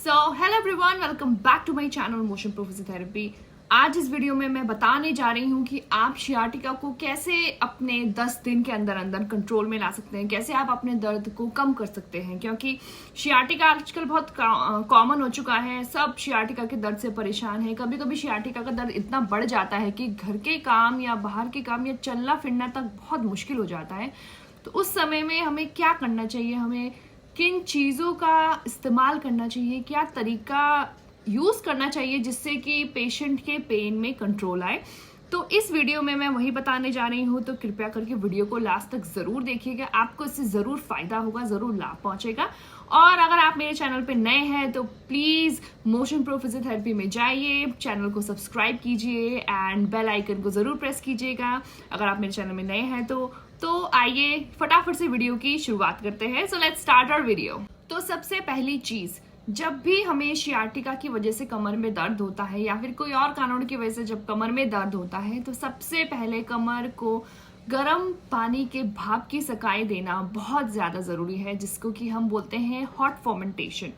So hello everyone, welcome back to my channel motion proof physiotherapy. आज इस video में मैं बताने जा रही हूँ कि आप शियाटिका को कैसे अपने 10 दिन के अंदर अंदर कंट्रोल में ला सकते हैं, कैसे आप अपने दर्द को कम कर सकते हैं। क्योंकि शियाटिका आजकल बहुत कॉमन हो चुका है, सब शियाटिका के दर्द से परेशान है। कभी कभी शियाटिका का दर्द इतना बढ़ जाता है कि घर के काम या बाहर के काम या चलना फिरना तक बहुत मुश्किल हो जाता है। तो उस समय में हमें क्या करना चाहिए, हमें किन चीज़ों का इस्तेमाल करना चाहिए, क्या तरीका यूज़ करना चाहिए जिससे कि पेशेंट के पेन में कंट्रोल आए। तो इस वीडियो में मैं वही बताने जा रही हूँ, तो कृपया करके वीडियो को लास्ट तक ज़रूर देखिएगा, आपको इससे ज़रूर फ़ायदा होगा, ज़रूर लाभ पहुँचेगा। और अगर आप मेरे चैनल पे नए हैं तो प्लीज़ मोशन प्रूफ फिजियोथेरेपी में जाइए, चैनल को सब्सक्राइब कीजिए एंड बेल आइकन को ज़रूर प्रेस कीजिएगा अगर आप मेरे चैनल में नए हैं तो आइए फटाफट से वीडियो की शुरुआत करते हैं। So let's start our video. तो सबसे पहली चीज़, जब भी हमें शियाटिका की वजह से कमर में दर्द होता है या फिर कोई और कारण की वजह से जब कमर में दर्द होता है, तो सबसे पहले कमर को गर्म पानी के भाप की सेकाई देना बहुत ज़्यादा ज़रूरी है, जिसको कि हम बोलते हैं हॉट फोमेंटेशन।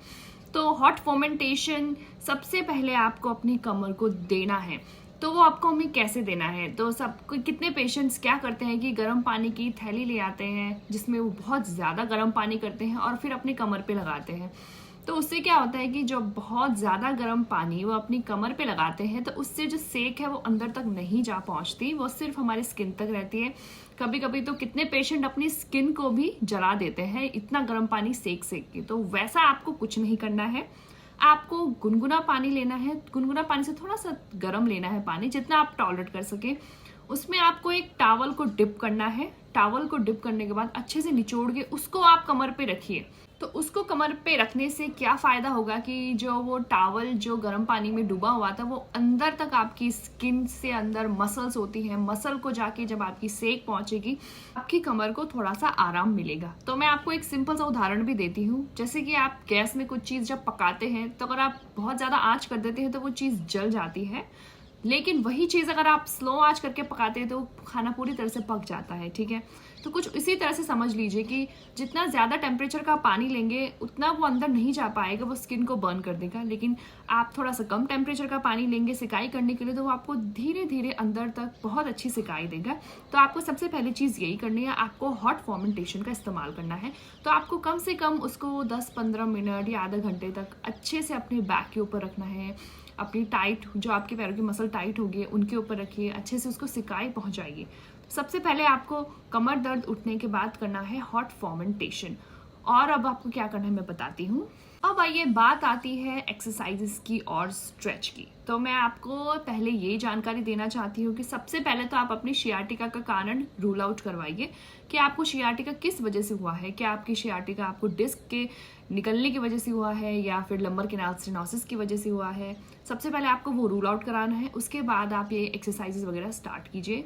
तो हॉट फोमेंटेशन सबसे पहले आपको अपनी कमर को देना है। तो वो आपको हमें कैसे देना है, तो सब कितने पेशेंट्स क्या करते हैं कि गर्म पानी की थैली ले आते हैं जिसमें वो बहुत ज़्यादा गर्म पानी करते हैं और फिर अपनी कमर पे लगाते हैं। तो उससे क्या होता है कि जो बहुत ज़्यादा गर्म पानी वो अपनी कमर पे लगाते हैं तो उससे जो सेक है वो अंदर तक नहीं जा पहुंचती, वो सिर्फ हमारी स्किन तक रहती है। कभी कभी तो कितने पेशेंट अपनी स्किन को भी जला देते हैं इतना गर्म पानी सेक के। तो वैसा आपको कुछ नहीं करना है, आपको गुनगुना पानी लेना है। गुनगुना पानी से थोड़ा सा गर्म लेना है पानी, जितना आप टॉलरेट कर सकें। उसमें आपको एक टॉवल को डिप करना है। टॉवल को डिप करने के बाद अच्छे से निचोड़ के उसको आप कमर पे रखिए। तो उसको कमर पे रखने से क्या फ़ायदा होगा कि जो वो टॉवल जो गर्म पानी में डूबा हुआ था वो अंदर तक आपकी स्किन से अंदर मसल्स होती हैं, मसल को जाके जब आपकी सेक पहुंचेगी आपकी कमर को थोड़ा सा आराम मिलेगा। तो मैं आपको एक सिंपल सा उदाहरण भी देती हूँ। जैसे कि आप गैस में कुछ चीज़ जब पकाते हैं तो अगर आप बहुत ज़्यादा आँच कर देते हैं तो वो चीज़ जल जाती है, लेकिन वही चीज़ अगर आप स्लो आंच करके पकाते हैं तो खाना पूरी तरह से पक जाता है। ठीक है, तो कुछ इसी तरह से समझ लीजिए कि जितना ज़्यादा टेम्परेचर का पानी लेंगे उतना वो अंदर नहीं जा पाएगा, वो स्किन को बर्न कर देगा। लेकिन आप थोड़ा सा कम टेम्परेचर का पानी लेंगे सिकाई करने के लिए तो वो आपको धीरे धीरे अंदर तक बहुत अच्छी सिकाई देगा। तो आपको सबसे पहली चीज़ यही करनी है, आपको हॉट फोमेंटेशन का इस्तेमाल करना है। तो आपको कम से कम उसको 10-15 मिनट या आधा घंटे तक अच्छे से अपने बैक के ऊपर रखना है। अपनी टाइट जो आपके पैरों की मसल टाइट होगी उनके ऊपर रखिए, अच्छे से उसको सिकाई पहुंचाइए। सबसे पहले आपको कमर दर्द उठने के बाद करना है हॉट फोमेंटेशन। और अब आपको क्या करना है मैं बताती हूँ। अब आइए बात आती है एक्सरसाइजेस की और स्ट्रेच की। तो मैं आपको पहले ये जानकारी देना चाहती हूँ कि सबसे पहले तो आप अपनी शियाटिका का कारण रूल आउट करवाइए कि आपको शियाटिका किस वजह से हुआ है। क्या आपकी शियाटिका आपको डिस्क के निकलने की वजह से हुआ है या फिर लंबर कैनाल स्टेनोसिस की वजह से हुआ है। सबसे पहले आपको वो रूल आउट कराना है, उसके बाद आप ये एक्सरसाइजेस वगैरह स्टार्ट कीजिए।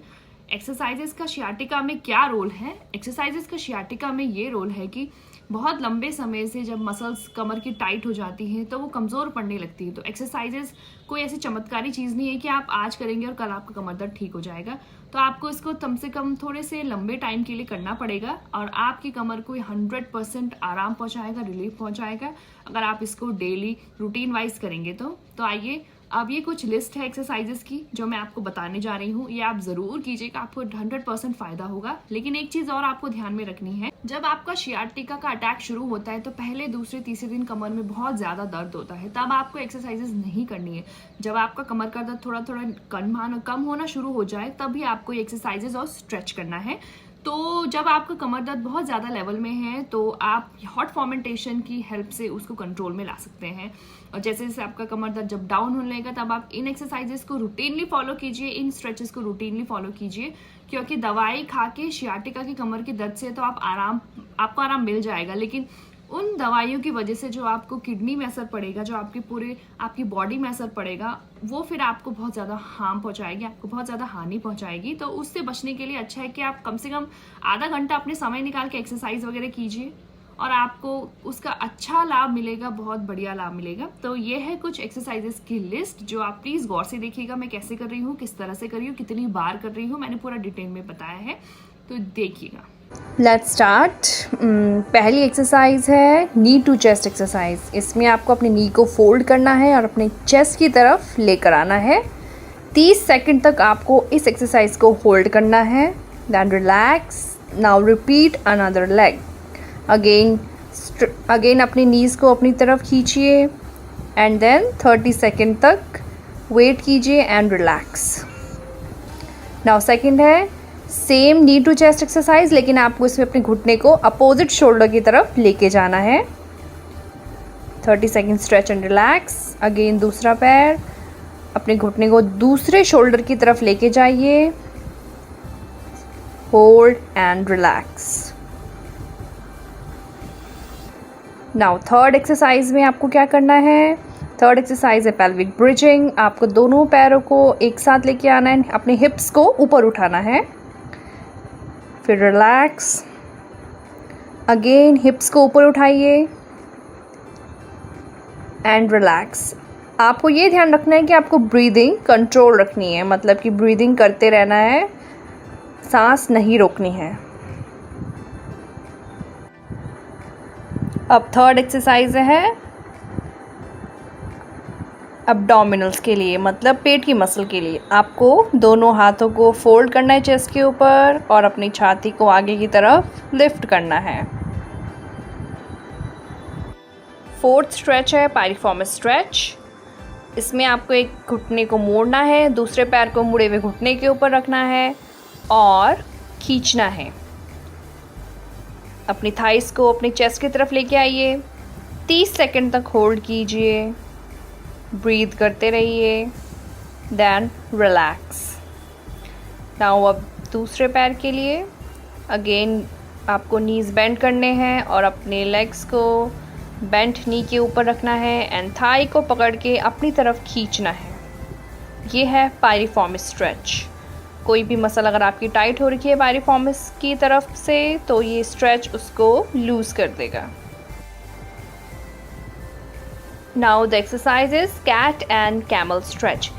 एक्सरसाइजेस का शियाटिका में क्या रोल है? एक्सरसाइजेस का शियाटिका में ये रोल है कि बहुत लंबे समय से जब मसल्स कमर की टाइट हो जाती हैं तो वो कमज़ोर पड़ने लगती है। तो एक्सरसाइजेस कोई ऐसी चमत्कारी चीज़ नहीं है कि आप आज करेंगे और कल आपका कमर दर्द ठीक हो जाएगा। तो आपको इसको कम से कम थोड़े से लंबे टाइम के लिए करना पड़ेगा और आपकी कमर को 100% आराम पहुंचाएगा, रिलीफ पहुंचाएगा अगर आप इसको डेली रूटीन वाइज करेंगे। तो आइए, अब ये कुछ लिस्ट है एक्सरसाइजेस की जो मैं आपको बताने जा रही हूँ, ये आप ज़रूर कीजिएगा, आपको 100% फ़ायदा होगा। लेकिन एक चीज़ और आपको ध्यान में रखनी है, जब आपका शियाटिका का अटैक शुरू होता है तो पहले दूसरे तीसरे दिन कमर में बहुत ज़्यादा दर्द होता है, तब आपको एक्सरसाइजेस नहीं करनी है। जब आपका कमर का दर्द थोड़ा थोड़ा कम होना शुरू हो जाए तभी आपको ये एक्सरसाइजेस और स्ट्रेच करना है। तो जब आपका कमर दर्द बहुत ज़्यादा लेवल में है तो आप हॉट फोमेंटेशन की हेल्प से उसको कंट्रोल में ला सकते हैं। और जैसे जैसे आपका कमर दर्द जब डाउन होने लगेगा तब आप इन एक्सरसाइजेस को रूटीनली फॉलो कीजिए, इन स्ट्रेचेस को रूटीनली फॉलो कीजिए। क्योंकि दवाई खा के शियाटिका की कमर की दर्द से तो आपको आराम मिल जाएगा, लेकिन उन दवाइयों की वजह से जो आपको किडनी में असर पड़ेगा, जो आपकी बॉडी में असर पड़ेगा, वो फिर आपको बहुत ज़्यादा हार्म पहुंचाएगी, आपको बहुत ज़्यादा हानि पहुंचाएगी। तो उससे बचने के लिए अच्छा है कि आप कम से कम आधा घंटा अपने समय निकाल के एक्सरसाइज वगैरह कीजिए और आपको उसका अच्छा लाभ मिलेगा, बहुत बढ़िया लाभ मिलेगा। तो ये है कुछ एक्सरसाइजेस की लिस्ट जो आप प्लीज़ गौर से देखिएगा मैं कैसे कर रही हूँ, किस तरह से कर रही हूँ, कितनी बार कर रही हूँ, मैंने पूरा डिटेल में बताया है, तो देखिएगा। Let's start. पहली एक्सरसाइज है नी टू चेस्ट एक्सरसाइज। इसमें आपको अपने नी को फोल्ड करना है और अपने चेस्ट की तरफ लेकर आना है। 30 सेकंड तक आपको इस एक्सरसाइज को होल्ड करना है। Then relax. Now repeat another leg. Again अपनी नीज़ को अपनी तरफ खींचिए एंड देन 30 सेकंड तक वेट कीजिए एंड रिलैक्स। नाउ सेकंड है same knee to chest exercise, लेकिन आपको इसमें अपने घुटने को अपोजिट शोल्डर की तरफ लेके जाना है। 30 second stretch and relax. Again दूसरा पैर, अपने घुटने को दूसरे शोल्डर की तरफ लेके जाइए, hold and relax. Now third exercise में आपको क्या करना है? थर्ड एक्सरसाइज है पेल्विक ब्रिजिंग। आपको दोनों पैरों को एक साथ लेके आना है, अपने हिप्स को ऊपर उठाना है, फिर रिलैक्स। अगेन हिप्स को ऊपर उठाइए एंड रिलैक्स। आपको ये ध्यान रखना है कि आपको ब्रीदिंग कंट्रोल रखनी है, मतलब कि ब्रीदिंग करते रहना है, सांस नहीं रोकनी है। अब थर्ड एक्सरसाइज है एब्डोमिनल्स के लिए, मतलब पेट की मसल के लिए। आपको दोनों हाथों को फोल्ड करना है चेस्ट के ऊपर और अपनी छाती को आगे की तरफ लिफ्ट करना है। फोर्थ स्ट्रेच है पायरिफॉर्मिस स्ट्रेच। इसमें आपको एक घुटने को मोड़ना है, दूसरे पैर को मुड़े हुए घुटने के ऊपर रखना है और खींचना है। अपनी थाइस को अपनी चेस्ट की तरफ लेके आइए, 30 सेकंड तक होल्ड कीजिए, ब्रीथ करते रहिए, देन रिलैक्स। नाउ अब दूसरे पैर के लिए अगेन आपको नीज़ बेंड करने हैं और अपने लेग्स को बेंट नी के ऊपर रखना है एंड थाई को पकड़ के अपनी तरफ खींचना है। ये है पायरिफॉर्मिस स्ट्रेच। कोई भी मसल अगर आपकी टाइट हो रखी है पायरिफॉर्मिस की तरफ से तो ये स्ट्रेच उसको लूज कर देगा। Now the exercise is cat and camel stretch.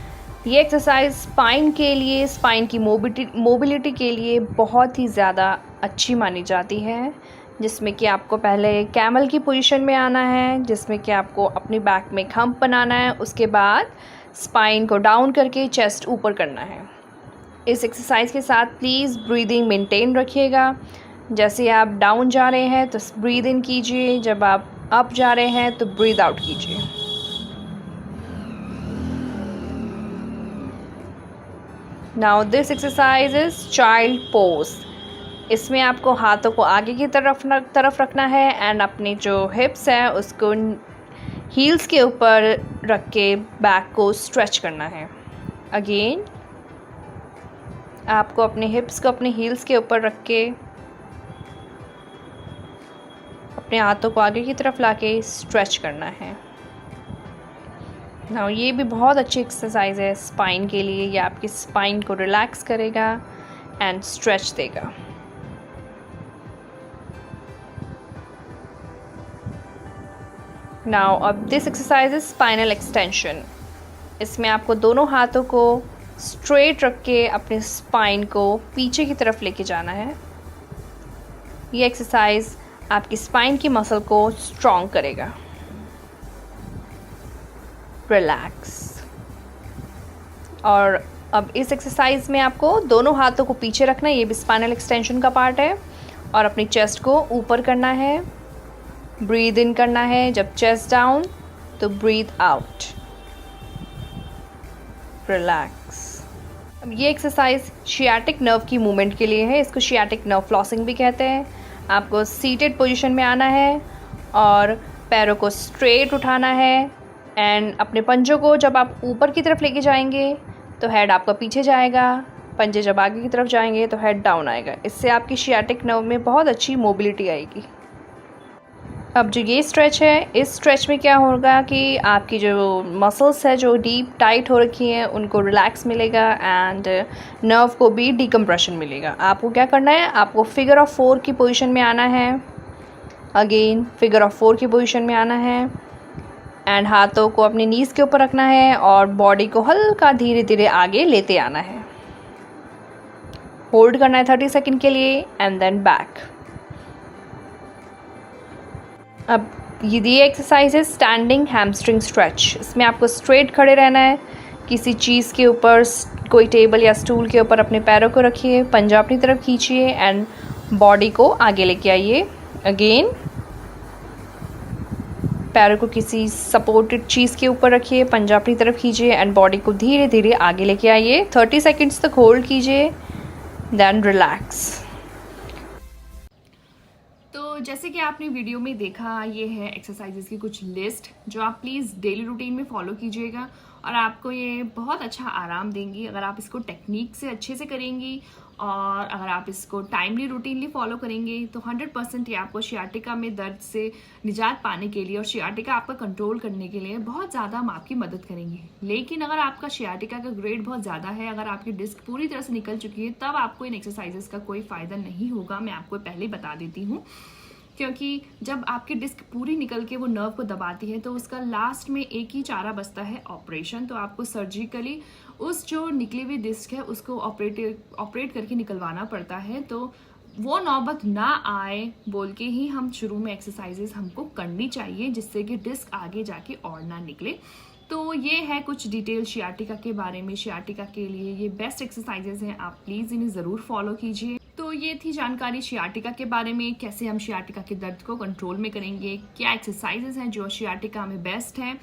ये एक्सरसाइज स्पाइन के लिए, स्पाइन की मोबिलिटी के लिए बहुत ही ज़्यादा अच्छी मानी जाती है, जिसमें कि आपको पहले कैमल की पोजीशन में आना है, जिसमें कि आपको अपनी बैक में एक हम्प बनाना है, उसके बाद स्पाइन को डाउन करके चेस्ट ऊपर करना है। इस एक्सरसाइज के साथ प्लीज़ ब्रीदिंग मेंटेन रखिएगा। जैसे आप डाउन जा रहे हैं तो ब्रीद इन कीजिए, जब आप अप जा रहे हैं तो ब्रीद आउट कीजिए। Now this exercise is child pose. इसमें आपको हाथों को आगे की तरफ रखना है एंड अपनी जो हिप्स है उसको हील्स के ऊपर रख के बैक को स्ट्रेच करना है। अगेन आपको अपने हिप्स को अपने हील्स के ऊपर रख के अपने हाथों को आगे की तरफ लाके स्ट्रेच करना है। नाउ ये भी बहुत अच्छी एक्सरसाइज है स्पाइन के लिए। ये आपकी स्पाइन को रिलैक्स करेगा एंड स्ट्रेच देगा। नाउ अब this exercise is spinal extension. इसमें आपको दोनों हाथों को स्ट्रेट रख के अपने स्पाइन को पीछे की तरफ लेके जाना है। ये एक्सरसाइज आपकी स्पाइन की मसल को स्ट्रॉन्ग करेगा। रिलैक्स। और अब इस एक्सरसाइज में आपको दोनों हाथों को पीछे रखना है, ये भी स्पाइनल एक्सटेंशन का पार्ट है, और अपनी चेस्ट को ऊपर करना है, ब्रीद इन करना है, जब चेस्ट डाउन तो ब्रीद आउट, रिलैक्स। अब ये एक्सरसाइज शियाटिक नर्व की मूवमेंट के लिए है, इसको शियाटिक नर्व फ्लॉसिंग भी कहते हैं। आपको सीटेड पोजीशन में आना है और पैरों को स्ट्रेट उठाना है एंड अपने पंजों को जब आप ऊपर की तरफ लेके जाएंगे तो हेड आपका पीछे जाएगा, पंजे जब आगे की तरफ जाएंगे तो हेड डाउन आएगा। इससे आपकी शियाटिक नर्व में बहुत अच्छी मोबिलिटी आएगी। अब जो ये स्ट्रेच है, इस स्ट्रेच में क्या होगा कि आपकी जो मसल्स है जो डीप टाइट हो रखी हैं उनको रिलैक्स मिलेगा एंड नर्व को भी डिकम्प्रेशन मिलेगा। आपको क्या करना है, आपको फिगर ऑफ 4 की पोजीशन में आना है, अगेन फिगर ऑफ 4 की पोजीशन में आना है एंड हाथों को अपनी नीज़ के ऊपर रखना है और बॉडी को हल्का धीरे धीरे आगे लेते आना है। होल्ड करना है 30 सेकंड के लिए एंड देन बैक। अब ये एक्सरसाइज है स्टैंडिंग हैमस्ट्रिंग स्ट्रेच। इसमें आपको स्ट्रेट खड़े रहना है, किसी चीज़ के ऊपर, कोई टेबल या स्टूल के ऊपर अपने पैरों को रखिए, पंजा अपनी तरफ खींचिए एंड बॉडी को आगे लेके आइए। अगेन पैरों को किसी सपोर्टेड चीज़ के ऊपर रखिए, पंजा अपनी तरफ खींचिए एंड बॉडी को धीरे धीरे आगे लेके आइए। 30 सेकेंड्स तक होल्ड कीजिए, देन रिलैक्स। तो जैसे कि आपने वीडियो में देखा, ये है एक्सरसाइजेस की कुछ लिस्ट जो आप प्लीज़ डेली रूटीन में फॉलो कीजिएगा और आपको ये बहुत अच्छा आराम देंगी अगर आप इसको टेक्निक से अच्छे से करेंगी और अगर आप इसको टाइमली रूटीनली फॉलो करेंगे तो 100% ये आपको शियाटिका में दर्द से निजात पाने के लिए और शियाटिका आपका कंट्रोल करने के लिए बहुत ज़्यादा हम आपकी मदद करेंगे। लेकिन अगर आपका शियाटिका का ग्रेड बहुत ज़्यादा है, अगर आपकी डिस्क पूरी तरह से निकल चुकी है, तब आपको इन एक्सरसाइजेस का कोई फ़ायदा नहीं होगा। मैं आपको पहले ही बता देती हूँ, क्योंकि जब आपकी डिस्क पूरी निकल के वो नर्व को दबाती है तो उसका लास्ट में एक ही चारा बचता है, ऑपरेशन। तो आपको सर्जिकली उस जो निकली हुई डिस्क है उसको ऑपरेट करके निकलवाना पड़ता है। तो वो नौबत ना आए बोल के ही हम शुरू में एक्सरसाइजेस हमको करनी चाहिए, जिससे कि डिस्क आगे जाके और ना निकले। तो ये है कुछ डिटेल शियाटिका के बारे में। शियाटिका के लिए ये बेस्ट एक्सरसाइजेस हैं, आप प्लीज़ इन्हें ज़रूर फॉलो कीजिए। तो ये थी जानकारी शियाटिका के बारे में, कैसे हम शियाटिका के दर्द को कंट्रोल में करेंगे, क्या एक्सरसाइजेस हैं जो शियाटिका में बेस्ट हैं।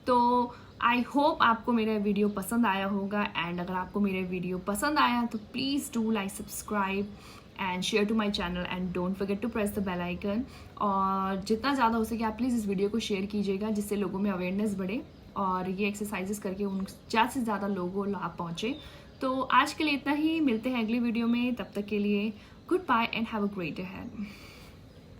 तो आई होप आपको मेरा वीडियो पसंद आया होगा एंड अगर आपको मेरा वीडियो पसंद आया तो please do like, subscribe and share to my channel and don't forget to press the bell icon. और जितना ज़्यादा हो सके आप प्लीज़ इस वीडियो को शेयर कीजिएगा, जिससे लोगों में अवेयरनेस बढ़े और ये एक्सरसाइजेस करके उन ज़्यादा से ज़्यादा लोगों को लाभ पहुँचे। तो आज के लिए इतना ही, मिलते हैं अगली वीडियो में। तब तक के लिए goodbye and have a great day ahead.